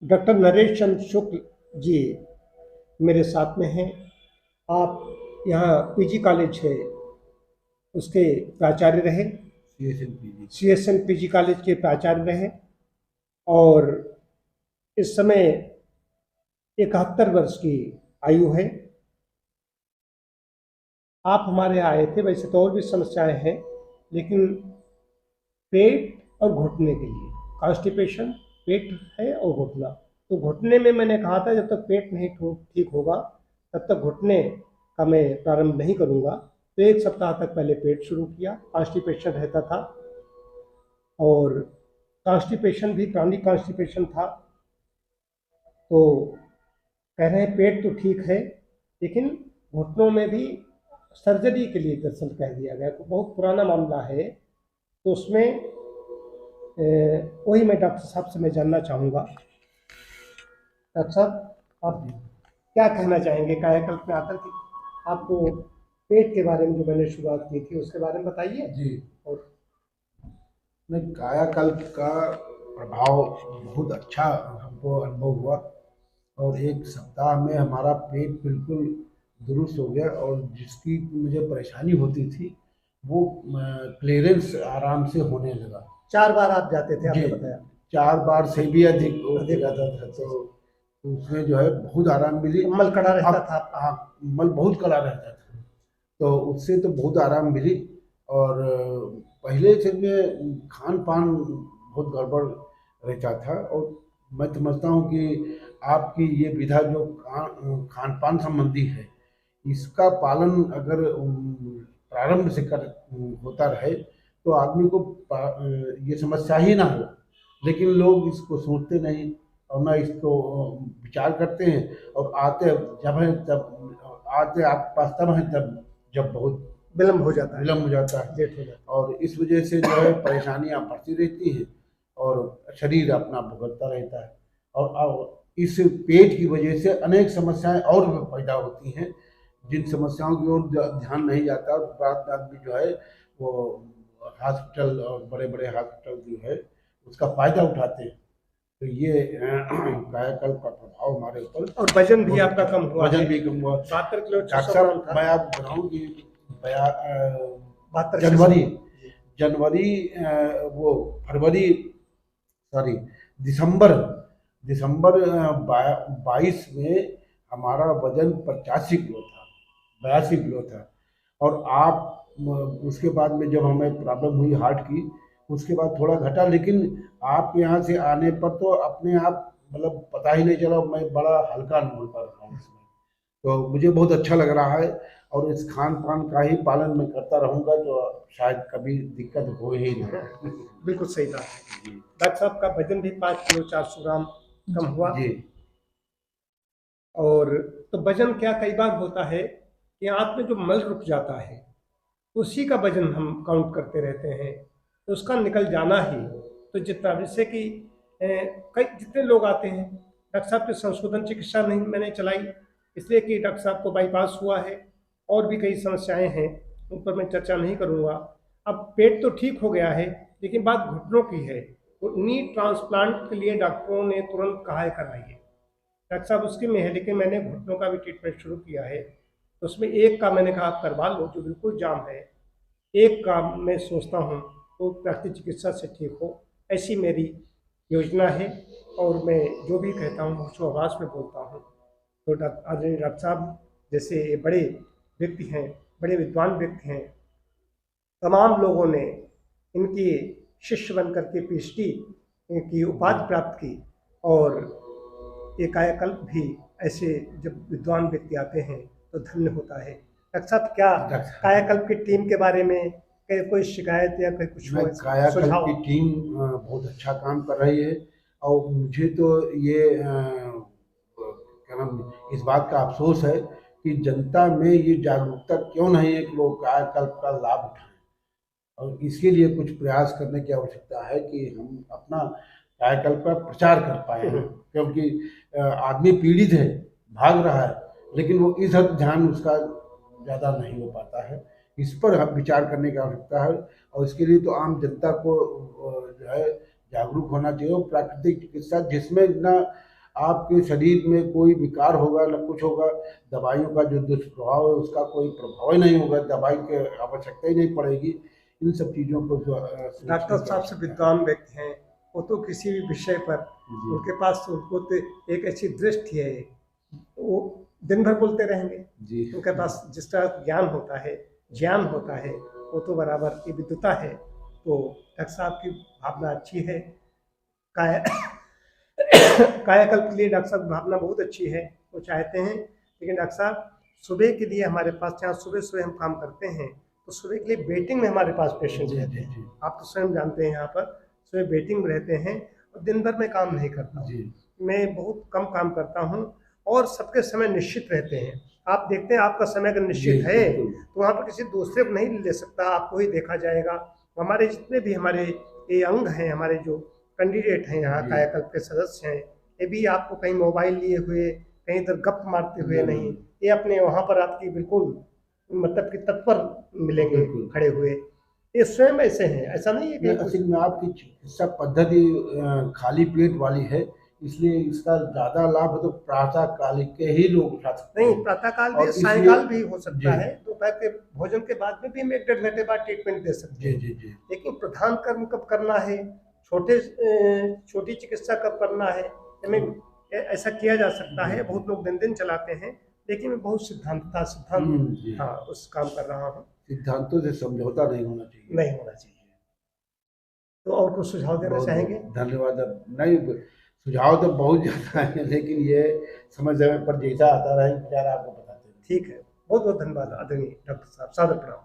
Doctor Naresh चंद्र शुक्ल जी मेरे साथ में हैं। आप यहाँ पीजी कॉलेज है उसके प्राचार्य रहे, सीएसएन पीजी कॉलेज के प्राचार्य रहे और इस समय 71 वर्ष की आयु है। आप हमारे यहाँ आए थे, वैसे तो और भी समस्याएं हैं, लेकिन पेट और घुटने के लिए कॉन्स्टिपेशन, पेट है और घुटना। तो घुटने में मैंने कहा था जब तक पेट नहीं ठीक होगा तब तक घुटने का मैं प्रारंभ नहीं करूँगा। तो 1 सप्ताह तक पहले पेट शुरू किया, कॉन्स्टिपेशन रहता था और कॉन्स्टिपेशन भी क्रॉनिक कॉन्स्टिपेशन था। तो कह रहे हैं पेट तो ठीक है, लेकिन घुटनों में भी सर्जरी के लिए दरअसल कह दिया गया। तो बहुत पुराना मामला है, तो उसमें वही मैं डॉक्टर साहब से मैं जानना चाहूँगा। डॉक्टर साहब, आप क्या कहना चाहेंगे कायाकल्प में आकर के? आपको पेट के बारे में जो मैंने शुरुआत की थी उसके बारे में बताइए। जी। और नहीं, कायाकल्प का प्रभाव बहुत अच्छा हमको अनुभव हुआ और 1 सप्ताह में हमारा पेट बिल्कुल दुरुस्त हो गया और जिसकी मुझे परेशानी होती थी वो क्लियरेंस आराम से होने लगा। 4 बार आप जाते थे, जी, आपने बताया। 4 बार से भी अधिक हो अधिक जाता था, तो उसमें जो है बहुत आराम मिली। मल कड़ा रहता अब था आपका। हाँ, मल बहुत कड़ा रहता था, तो उससे तो बहुत आराम मिली। और पहले से में खान पान बहुत गड़बड़ रहता था और मैं समझता हूँ कि आपकी ये विधा जो खान पान संबंधी है, इसका पालन अगर प्रारंभ से कर होता रहे तो आदमी को ये समस्या ही ना हो। लेकिन लोग इसको सोचते नहीं और ना इसको विचार करते हैं और आते जब है तब आते आप पास तब है तब जब बहुत विलम्ब हो जाता है, विलम्ब हो जाता है। लेट हो जाता है। और इस वजह से जो है परेशानियां बढ़ती रहती हैं और शरीर अपना भुगतता रहता है और इस पेट की वजह से अनेक समस्याएं और भी पैदा होती हैं, जिन समस्याओं की ओर ध्यान नहीं जाता और बाद में आदमी जो है वो हॉस्पिटल और बड़े बड़े हॉस्पिटल जो है उसका फायदा उठाते हैं। तो ये कायाकल्प का प्रभाव हमारे ऊपर। और वजन भी बहुत आपका अच्छा, कम हुआ वजन है। भी कम हुआ। 72 किलो डॉक्टर 600 ग्राम साहब, था। मैं आपको बताऊं कि 72 600। जनवरी जनवरी वो फरवरी, सॉरी, दिसंबर दिसंबर 22 में हमारा वजन 85 किलो था, 82 किलो था। और आप उसके बाद में जब हमें प्रॉब्लम हुई हार्ट की, उसके बाद थोड़ा घटा, लेकिन आपके यहाँ से आने पर तो अपने आप मतलब पता ही नहीं चला, मैं बड़ा हल्का अनुभव कर रहा हूँ इसमें। तो मुझे बहुत अच्छा लग रहा है और इस खान पान का ही पालन मैं करता रहूँगा तो शायद कभी दिक्कत हो ही नहीं। बिल्कुल सही बात है। जी। डॉक्टर साहब का वजन भी 5 किलो 400 ग्राम कम हुआ। जी। और तो वजन क्या कई बार होता है कि आंत में जो मल रुक जाता है उसी का वजन हम काउंट करते रहते हैं, तो उसका निकल जाना ही। तो जितना जैसे कि कई जितने लोग आते हैं, डॉक्टर साहब की संशोधन चिकित्सा नहीं मैंने चलाई, इसलिए कि डॉक्टर साहब को बाईपास हुआ है और भी कई समस्याएं हैं, उन पर मैं चर्चा नहीं करूँगा। अब पेट तो ठीक हो गया है, लेकिन बात घुटनों की है। तो नी ट्रांसप्लांट के लिए डॉक्टरों ने तुरंत कहा है कराइए। डॉक्टर साहब उसकी में है, लेकिन मैंने घुटनों का भी ट्रीटमेंट शुरू किया है। तो उसमें एक का मैंने कहा आप करवा लो जो बिल्कुल जाम है, एक का मैं सोचता हूँ वो प्राकृतिक चिकित्सा से ठीक हो, ऐसी मेरी योजना है। और मैं जो भी कहता हूँ होशो आवाज़ में बोलता हूँ। तो आदरणीय डॉक्टर साहब जैसे ये बड़े व्यक्ति हैं, बड़े विद्वान व्यक्ति हैं, तमाम लोगों ने इनकी शिष्य बन करके पीएचडी की उपाधि प्राप्त की। और ये कायाकल्प भी ऐसे जब विद्वान व्यक्ति आते हैं तो धन्य होता है। डॉक्टर साहब, क्या कायाकल्प की टीम के बारे में कोई शिकायत या कोई कुछ हो, कायाकल्प सुझाव? की टीम बहुत अच्छा काम कर रही है और मुझे तो ये क्या नाम, इस बात का अफसोस है कि जनता में ये जागरूकता क्यों नहीं है कि लोग कायाकल्प का लाभ उठाएं। और इसके लिए कुछ प्रयास करने की आवश्यकता है कि हम अपना कायाकल्प का प्रचार कर पाए हैं, क्योंकि आदमी पीड़ित है, भाग रहा है, लेकिन वो इस हद ध्यान उसका ज़्यादा नहीं हो पाता है। इस पर हम विचार करने की आवश्यकता है और इसके लिए तो आम जनता को जो है जागरूक होना चाहिए। और प्राकृतिक चिकित्सा जिसमें ना आपके शरीर में कोई विकार होगा न कुछ होगा, दवाइयों का जो दुष्प्रभाव है उसका कोई प्रभाव ही नहीं होगा, दवाई की आवश्यकता ही नहीं पड़ेगी। इन सब चीज़ों को जो डॉक्टर साहब से विद्वान व्यक्ति हैं, वो तो किसी भी विषय पर जी उनके पास उनको तो एक ऐसी दृष्टि है, वो दिन भर बोलते रहेंगे। जी उनके पास जिस तरह ज्ञान होता है, ज्ञान होता है, वो तो बराबर की विद्वता है। तो डॉक्टर साहब की भावना अच्छी है, काया कायाकल्प के लिए डॉक्टर साहब की भावना बहुत अच्छी है, वो चाहते हैं। लेकिन डॉक्टर साहब सुबह के लिए हमारे पास, जहाँ सुबह सुबह हम काम करते हैं, तो सुबह के लिए वेटिंग में हमारे पास पेशेंट जी रहते जी हैं। जी आप तो स्वयं जानते हैं, यहाँ पर सुबह वेटिंग में रहते हैं और दिन भर मैं काम नहीं करता हूँ। जी मैं बहुत कम काम करता हूँ और सबके समय निश्चित रहते हैं। आप देखते हैं आपका समय अगर निश्चित जी, है बिल्कुल। तो वहाँ पर किसी दूसरे को नहीं ले सकता, आपको ही देखा जाएगा। हमारे जितने भी हमारे ये अंग हैं, हमारे जो कैंडिडेट हैं यहाँ जी। कायाकल्प के सदस्य हैं, ये भी आपको कहीं मोबाइल लिए हुए, कहीं इधर गप मारते हुए नहीं, ये अपने वहाँ पर आपकी बिल्कुल मतलब कि तत्पर मिलेंगे बिल्कुल। खड़े हुए। ये स्वयं ऐसे हैं, ऐसा नहीं है कि नहीं, असल में आपकी चिकित्सा पद्धति खाली पेट वाली है, इसलिए इसका ज़्यादा लाभ तो प्रातः काल के ही लोग उठा सकते नहीं, हैं। प्रातःकाल और भी, इसलिए- सायंकाल भी हो सकता जी। है, दोपहर के भोजन के बाद में भी हम 1 डेढ़ घंटे बाद ट्रीटमेंट दे सकते जी हैं। जी जी लेकिन प्रधान कर्म कब करना है, छोटी चिकित्सा कब करना है, हमें ऐसा किया जा सकता है। बहुत लोग दिन दिन चलाते हैं, लेकिन मैं बहुत सिद्धांत जी। हाँ उस काम कर रहा हूँ, सिद्धांतों से समझौता नहीं होना चाहिए। नहीं होना चाहिए। तो और कुछ सुझाव देना बहुत चाहेंगे? धन्यवाद। अब नहीं, सुझाव तो बहुत ज़्यादा है, लेकिन ये समय समय पर जैसा आता रहे विचार आपको बताते हैं। ठीक है, बहुत बहुत धन्यवाद आदरणीय डॉक्टर साहब, सादर प्रणाम।